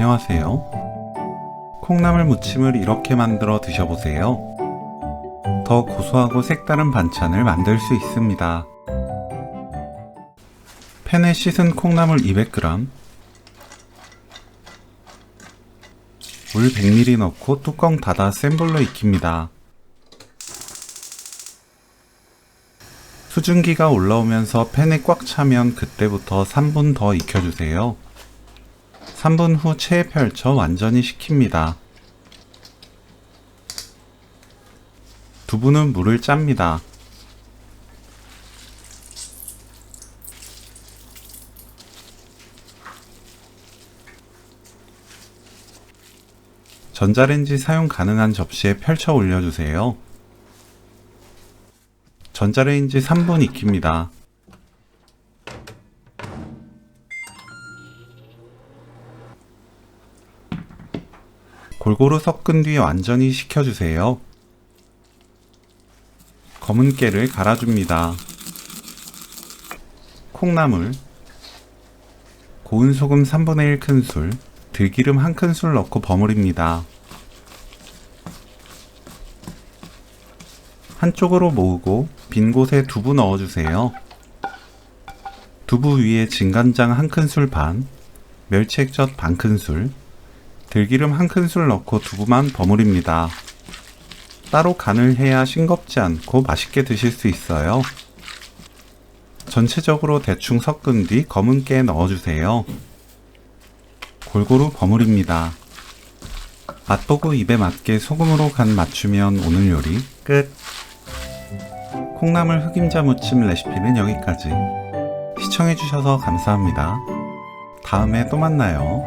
안녕하세요. 콩나물 무침을 이렇게 만들어 드셔보세요. 더 고소하고 색다른 반찬을 만들 수 있습니다. 팬에 씻은 콩나물 200g, 물 100ml 넣고 뚜껑 닫아 센 불로 익힙니다. 수증기가 올라오면서 팬에 꽉 차면 그때부터 3분 더 익혀주세요. 3분 후 체에 펼쳐 완전히 식힙니다. 두부는 물을 짭니다. 전자레인지 사용 가능한 접시에 펼쳐 올려주세요. 전자레인지 3분 익힙니다. 골고루 섞은 뒤 완전히 식혀주세요. 검은 깨를 갈아줍니다. 콩나물, 고운 소금 3분의 1 큰술, 들기름 1큰술 넣고 버무립니다. 한쪽으로 모으고 빈 곳에 두부 넣어주세요. 두부 위에 진간장 1큰술 반, 멸치액젓 반 큰술, 들기름 1큰술 넣고 두부만 버무립니다. 따로 간을 해야 싱겁지 않고 맛있게 드실 수 있어요. 전체적으로 대충 섞은 뒤 검은 깨 넣어주세요. 골고루 버무립니다. 맛보고 입에 맞게 소금으로 간 맞추면 오늘 요리 끝! 콩나물 흑임자 무침 레시피는 여기까지. 시청해주셔서 감사합니다. 다음에 또 만나요.